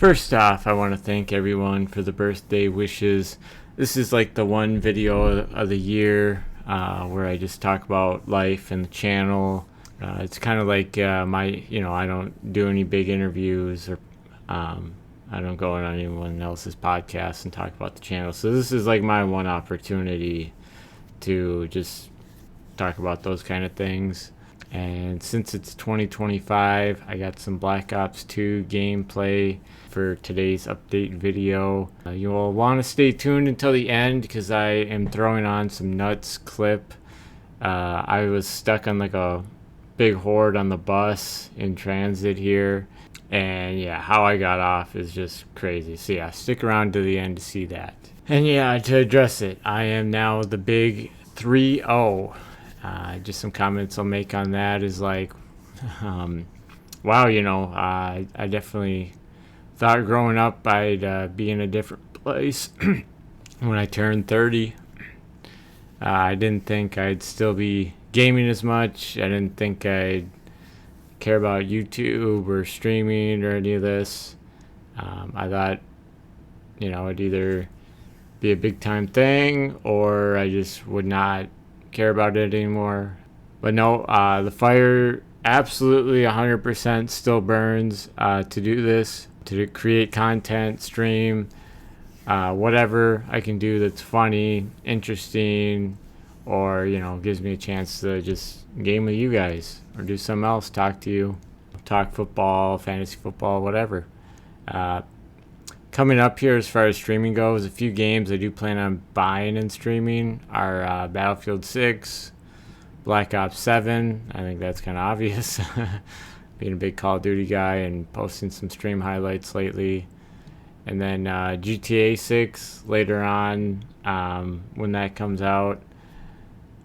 First off, I want to thank everyone for the birthday wishes. This is like the one video of the year where I just talk about life and the channel. It's kind of like I don't do any big interviews or I don't go on anyone else's podcast and talk about the channel. So this is like my one opportunity to just talk about those kind of things. And since it's 2025, I got some Black Ops 2 gameplay for today's update video. You will want to stay tuned until the end because I am throwing on some nuts clip. I was stuck on like a big horde on the bus in transit here. And yeah, how I got off is just crazy. So yeah, stick around to the end to see that. And yeah, to address it, I am now the big 3-0. Just some comments I'll make on that is like, wow, I definitely thought growing up I'd be in a different place when I turned 30. I didn't think I'd still be gaming as much. I didn't think I'd care about YouTube or streaming or any of this. I thought, it'd either be a big time thing or I just would not care about it anymore. But no, the fire absolutely 100% still burns to do this, to create content, stream, whatever I can do that's funny, interesting, or gives me a chance to just game with you guys or do something else, talk to you, talk football, fantasy football, whatever. Coming up here as far as streaming goes, a few games I do plan on buying and streaming are Battlefield 6, Black Ops 7. I think that's kind of obvious, being a big Call of Duty guy and posting some stream highlights lately. And then GTA 6 later on when that comes out.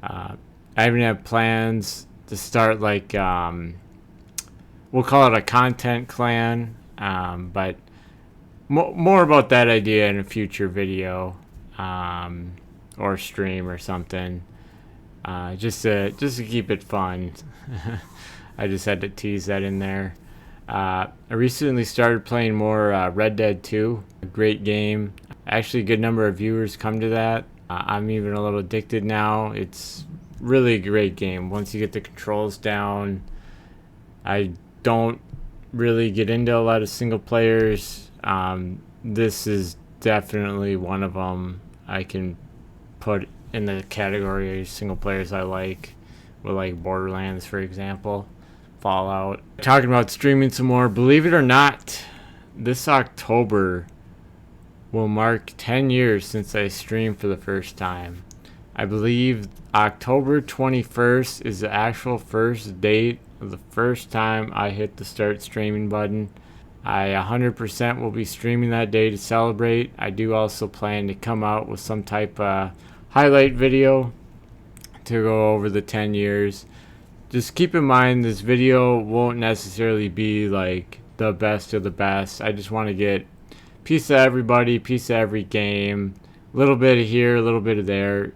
I even have plans to start like, we'll call it a content clan, but more about that idea in a future video or stream or something, just to keep it fun. I just had to tease that in there. I recently started playing more Red Dead 2, a great game. Actually, a good number of viewers come to that. I'm even a little addicted now. It's really a great game once you get the controls down. I don't really get into a lot of single players. This is definitely one of them I can put in the category of single players I like, with like Borderlands, for example, Fallout. Talking about streaming some more, believe it or not, this October will mark 10 years since I streamed for the first time. I believe October 21st is the actual first date of the first time I hit the start streaming button. I 100% will be streaming that day to celebrate. I do also plan to come out with some type of highlight video to go over the 10 years. Just keep in mind this video won't necessarily be like the best of the best. I just want to get piece of everybody, piece of every game, a little bit of here, a little bit of there,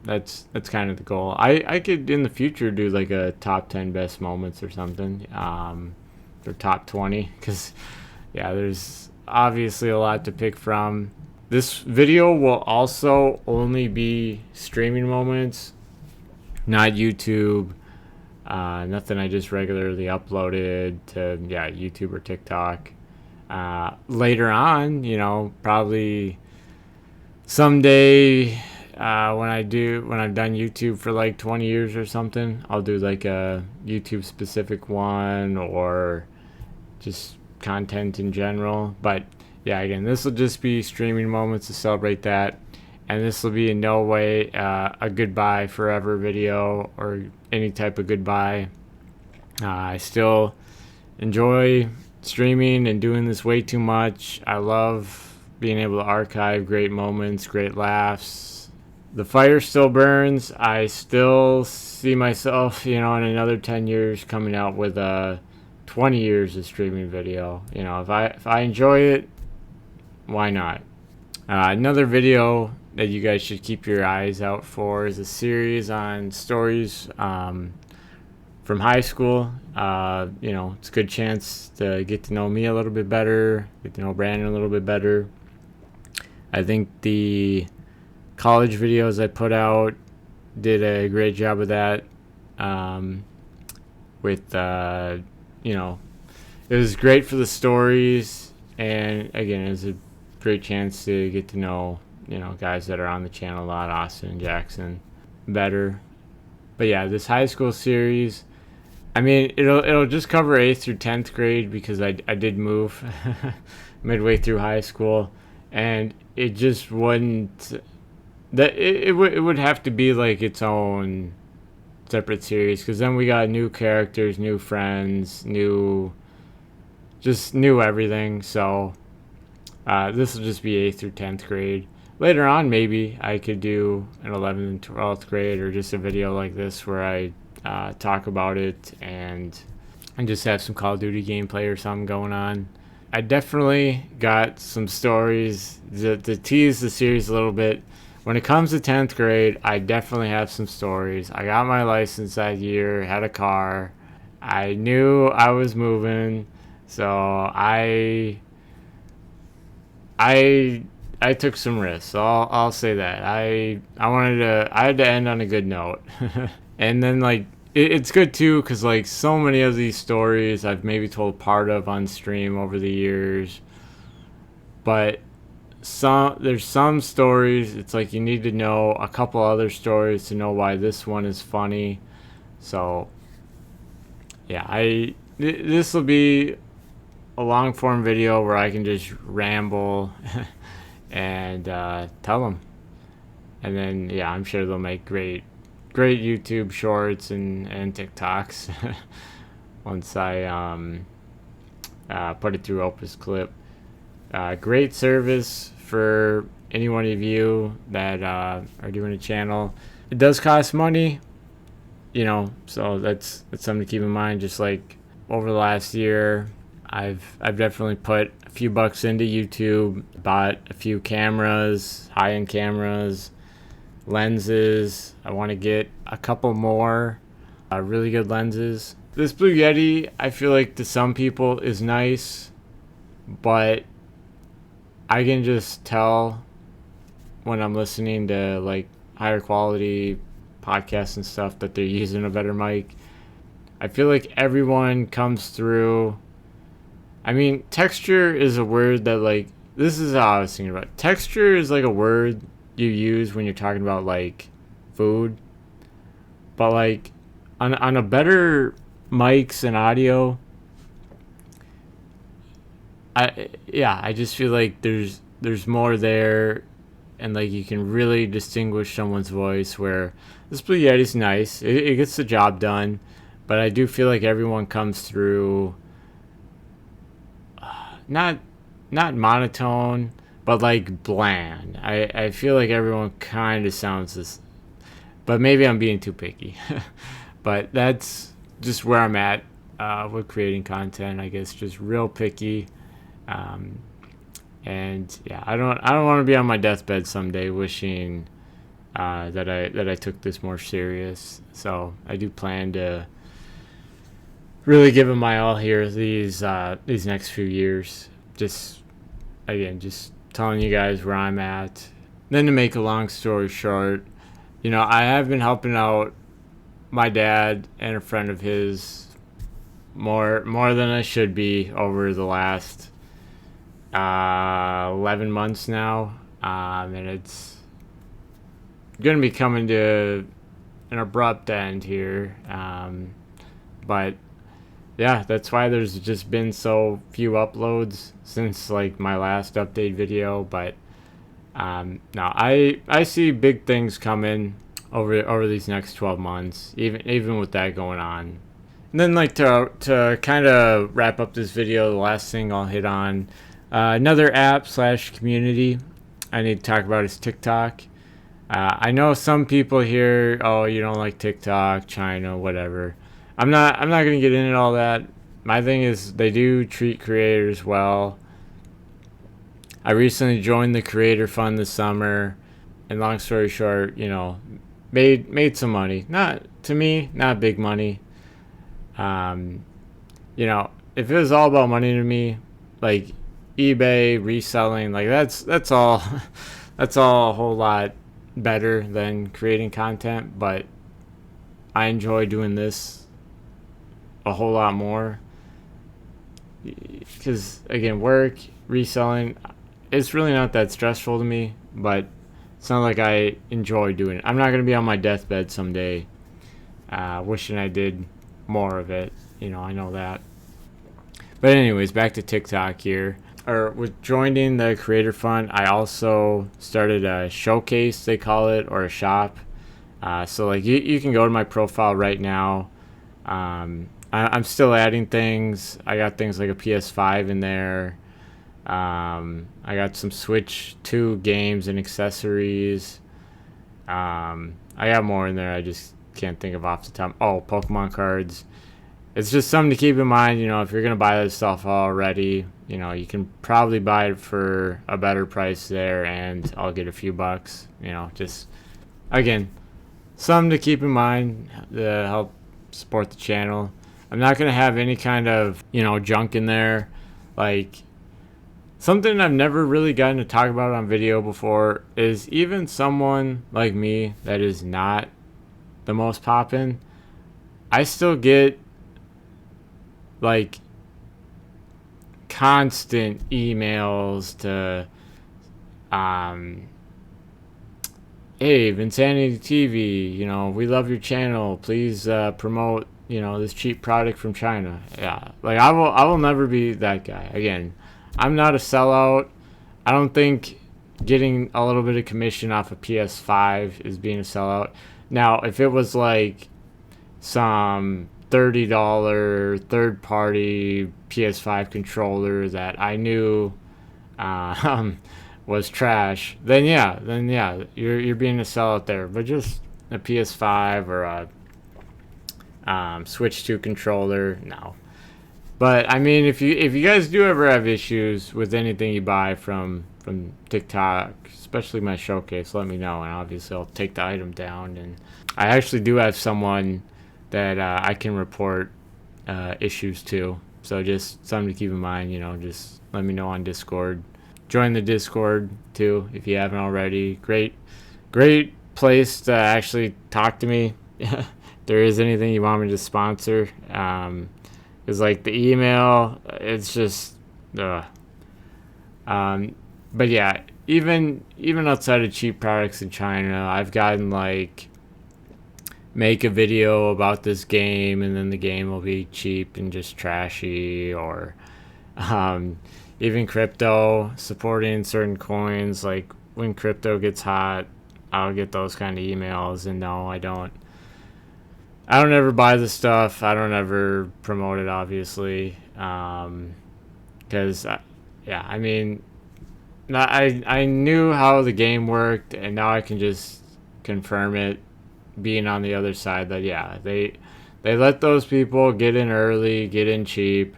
that's kind of the goal. I could in the future do like a top 10 best moments or something, or top 20, because yeah, there's obviously a lot to pick from. This video will also only be streaming moments, not YouTube, nothing I just regularly uploaded to YouTube or TikTok. Later on, probably someday when I've done YouTube for like 20 years or something, I'll do like a YouTube specific one or just content in general. But yeah, again, this will just be streaming moments to celebrate that, and this will be in no way a goodbye forever video or any type of goodbye. I still enjoy streaming and doing this way too much. I love being able to archive great moments, great laughs. The fire still burns. I still see myself, in another 10 years coming out with 20 years of streaming video. If I enjoy it, why not? Another video that you guys should keep your eyes out for is a series on stories from high school. It's a good chance to get to know me a little bit better, get to know Brandon a little bit better. I think the college videos I put out did a great job of that. It was great for the stories, and again, it was a great chance to get to know, guys that are on the channel a lot, Austin and Jackson, better. But yeah, this high school series, I mean, it'll just cover 8th through 10th grade because I did move midway through high school, and it just wouldn't. It would have to be like its own separate series, because then we got new characters, new friends, new everything. So this will just be 8th through 10th grade. Later on, maybe I could do an 11th and 12th grade, or just a video like this where I talk about it and just have some Call of Duty gameplay or something going on. I definitely got some stories to tease the series a little bit. When it comes to 10th grade, I definitely have some stories. I got my license that year, had a car. I knew I was moving, so I took some risks. So I'll say that. I had to end on a good note. And then it's good too, because so many of these stories I've maybe told part of on stream over the years, but there's some stories it's you need to know a couple other stories to know why this one is funny. So yeah, this will be a long form video where I can just ramble and tell them, and then I'm sure they'll make great YouTube shorts and TikToks once I put it through Opus Clip. Great service for any one of you that are doing a channel. It does cost money, so that's something to keep in mind. Just over the last year, I've definitely put a few bucks into YouTube, bought a few cameras, high-end cameras, lenses. I want to get a couple more really good lenses. This Blue Yeti, I feel like to some people is nice, but I can just tell when I'm listening to higher quality podcasts and stuff that they're using a better mic. I feel like everyone comes through. I mean, texture is a word that this is how I was thinking about it. Texture is a word you use when you're talking about food, but on a better mics and audio, I just feel like there's more there, and you can really distinguish someone's voice. Where this Blue Yeti's nice, it gets the job done, but I do feel like everyone comes through not monotone, but bland. I feel like everyone kind of sounds this, but maybe I'm being too picky. But that's just where I'm at with creating content, I guess. Just real picky. And I don't want to be on my deathbed someday wishing that I took this more serious. So I do plan to really give it my all here these next few years. Just telling you guys where I'm at. Then to make a long story short, I have been helping out my dad and a friend of his more than I should be over the last 11 months now, and it's gonna be coming to an abrupt end here, but that's why there's just been so few uploads since my last update video. But no, I see big things coming over these next 12 months, even with that going on. And then to kind of wrap up this video, the last thing I'll hit on, another app / community I need to talk about is TikTok. I know some people here, oh, you don't like TikTok, China, whatever. I'm not gonna get into all that. My thing is they do treat creators well. I recently joined the Creator Fund this summer, and long story short, made some money. Not big money, Um, you know, if it was all about money to me, like eBay reselling, like that's all that's all a whole lot better than creating content, but I enjoy doing this a whole lot more because again, work, reselling, it's really not that stressful to me, but it's not like I enjoy doing it. I'm not gonna be on my deathbed someday wishing I did more of it. I know that. But anyways, back to TikTok here. Or with joining the Creator Fund, I also started a showcase, they call it, or a shop. So like you can go to my profile right now. I'm still adding things. I got things like a PS5 in there. I got some Switch 2 games and accessories. I got more in there. I just can't think of off the top. Oh, Pokemon cards. It's just something to keep in mind. If you're gonna buy this stuff already, you can probably buy it for a better price there, and I'll get a few bucks. Just again, something to keep in mind to help support the channel. I'm not gonna have any kind of junk in there, like. Something I've never really gotten to talk about on video before is even someone like me that is not the most poppin', I still get like constant emails to hey, Vinsanity TV, we love your channel, please promote this cheap product from China. Yeah, like I will never be that guy again. I'm not a sellout. I don't think getting a little bit of commission off a PS5 is being a sellout. Now, if it was like some $30 third-party PS5 controller that I knew was trash, then yeah, you're being a sellout there. But just a PS5 or a Switch 2 controller, no. But I mean, if you guys do ever have issues with anything you buy from TikTok, especially my showcase, let me know, and obviously I'll take the item down. And I actually do have someone that I can report issues to, so just something to keep in mind. Just let me know on Discord. Join the Discord too if you haven't already. Great place to actually talk to me. If there is anything you want me to sponsor. Because like the email, it's just, but yeah, even outside of cheap products in China, I've gotten like make a video about this game and then the game will be cheap and just trashy, or even crypto, supporting certain coins. Like when crypto gets hot, I'll get those kind of emails, and no, I don't ever buy the stuff. I don't ever promote it, obviously, because I mean, I knew how the game worked, and now I can just confirm it, being on the other side, that yeah, they let those people get in early, get in cheap.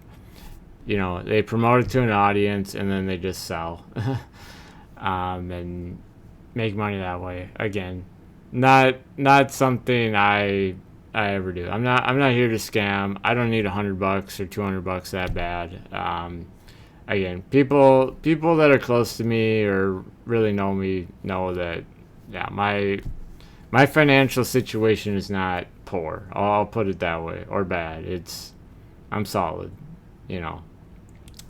They promote it to an audience, and then they just sell, and make money that way. Again, not something I ever do. I'm not here to scam. I don't need $100 or $200 that bad. Again, people that are close to me or really know me know that yeah, my financial situation is not poor. I'll put it that way, or bad. I'm solid,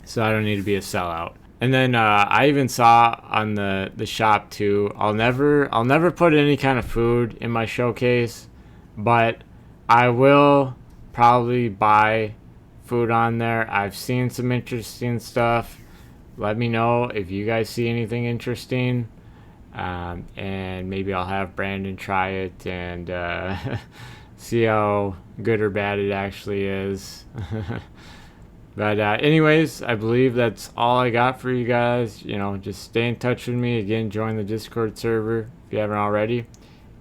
so I don't need to be a sellout. And then I even saw on the shop too, I'll never put any kind of food in my showcase, but I will probably buy food on there. I've seen some interesting stuff. Let me know if you guys see anything interesting, and maybe I'll have Brandon try it and see how good or bad it actually is. But anyways, I believe that's all I got for you guys. Just stay in touch with me. Again, join the Discord server if you haven't already.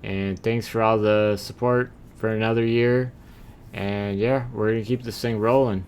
And thanks for all the support for another year. And yeah, we're going to keep this thing rolling.